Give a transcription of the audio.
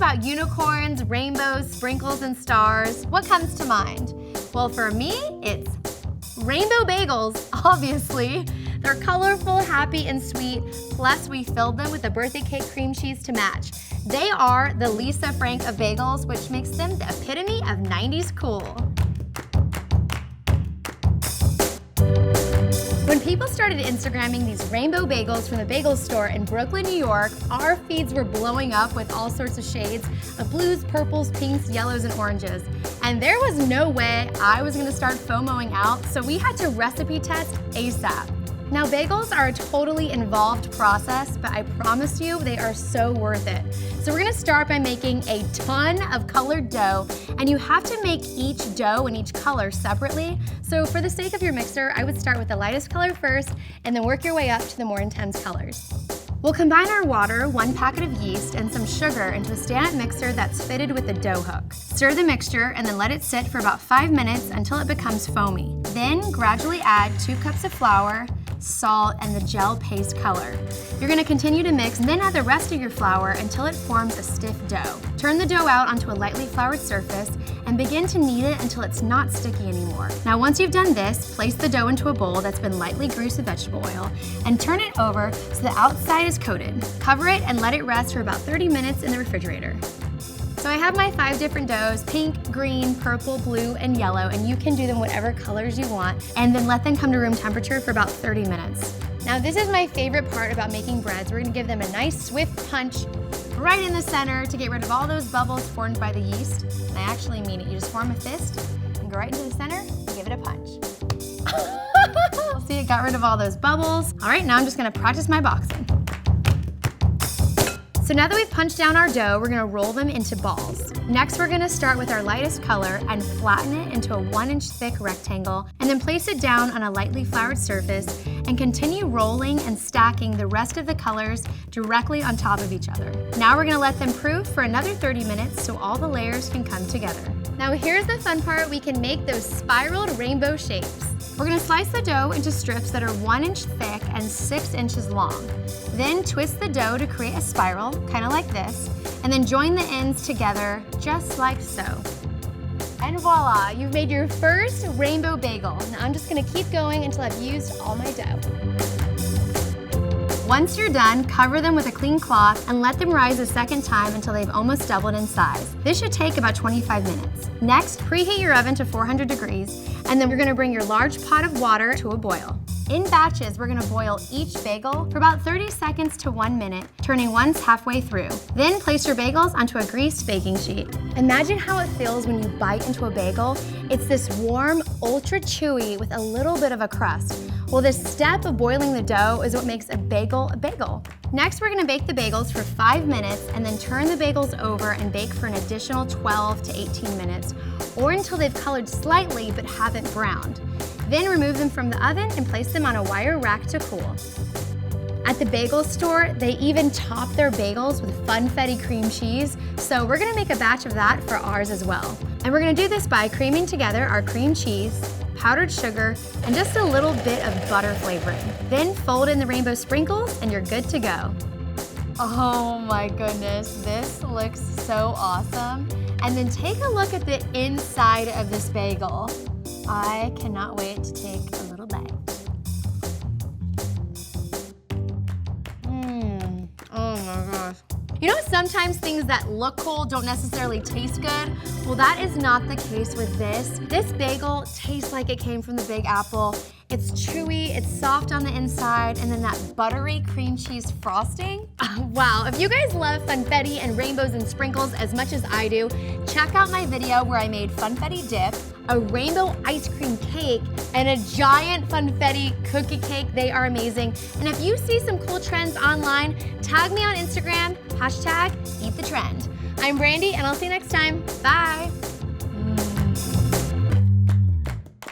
about unicorns, rainbows, sprinkles, and stars, what comes to mind? Well, for me, it's rainbow bagels, obviously. They're colorful, happy, and sweet, plus we filled them with a birthday cake cream cheese to match. They are the Lisa Frank of bagels, which makes them the epitome of 90s cool. When people started Instagramming these rainbow bagels from the Bagel Store in Brooklyn, New York, our feeds were blowing up with all sorts of shades of blues, purples, pinks, yellows, and oranges. And there was no way I was gonna start FOMOing out, so we had to recipe test ASAP. Now, bagels are a totally involved process, but I promise you they are so worth it. So we're gonna start by making a ton of colored dough, and you have to make each dough and each color separately. So for the sake of your mixer, I would start with the lightest color first, and then work your way up to the more intense colors. We'll combine our water, 1 packet of yeast, and some sugar into a stand-up mixer that's fitted with a dough hook. Stir the mixture and then let it sit for about 5 minutes until it becomes foamy. Then gradually add 2 cups of flour, salt, and the gel paste color. You're gonna continue to mix and then add the rest of your flour until it forms a stiff dough. Turn the dough out onto a lightly floured surface and begin to knead it until it's not sticky anymore. Now, once you've done this, place the dough into a bowl that's been lightly greased with vegetable oil and turn it over so the outside is coated. Cover it and let it rest for about 30 minutes in the refrigerator. So I have my 5 different doughs, pink, green, purple, blue, and yellow, and you can do them whatever colors you want, and then let them come to room temperature for about 30 minutes. Now, this is my favorite part about making breads. We're gonna give them a nice swift punch right in the center to get rid of all those bubbles formed by the yeast. And I actually mean it. You just form a fist and go right into the center and give it a punch. See, it got rid of all those bubbles. All right, now I'm just gonna practice my boxing. So now that we've punched down our dough, we're gonna roll them into balls. Next, we're gonna start with our lightest color and flatten it into a 1-inch thick rectangle, and then place it down on a lightly floured surface and continue rolling and stacking the rest of the colors directly on top of each other. Now we're gonna let them proof for another 30 minutes so all the layers can come together. Now here's the fun part, we can make those spiraled rainbow shapes. We're gonna slice the dough into strips that are 1 inch thick and 6 inches long. Then twist the dough to create a spiral, kind of like this, and then join the ends together just like so. And voila, you've made your first rainbow bagel. Now I'm just gonna keep going until I've used all my dough. Once you're done, cover them with a clean cloth and let them rise a second time until they've almost doubled in size. This should take about 25 minutes. Next, preheat your oven to 400 degrees, and then we're gonna bring your large pot of water to a boil. In batches, we're gonna boil each bagel for about 30 seconds to 1 minute, turning once halfway through. Then place your bagels onto a greased baking sheet. Imagine how it feels when you bite into a bagel. It's this warm, ultra chewy with a little bit of a crust. Well, this step of boiling the dough is what makes a bagel a bagel. Next, we're gonna bake the bagels for 5 minutes and then turn the bagels over and bake for an additional 12 to 18 minutes, or until they've colored slightly but haven't browned. Then remove them from the oven and place them on a wire rack to cool. At the Bagel Store, they even top their bagels with funfetti cream cheese, so we're gonna make a batch of that for ours as well. And we're gonna do this by creaming together our cream cheese, powdered sugar, and just a little bit of butter flavoring. Then fold in the rainbow sprinkles and you're good to go. Oh my goodness, this looks so awesome. And then take a look at the inside of this bagel. I cannot wait to take a little bite. Oh my gosh. You know, sometimes things that look cool don't necessarily taste good? Well, that is not the case with this. This bagel tastes like it came from the Big Apple. It's chewy, it's soft on the inside, and then that buttery cream cheese frosting. Wow, if you guys love funfetti and rainbows and sprinkles as much as I do, check out my video where I made funfetti dip, a rainbow ice cream cake, and a giant funfetti cookie cake. They are amazing. And if you see some cool trends online, tag me on Instagram, #EatTheTrend. I'm Brandy, and I'll see you next time. Bye.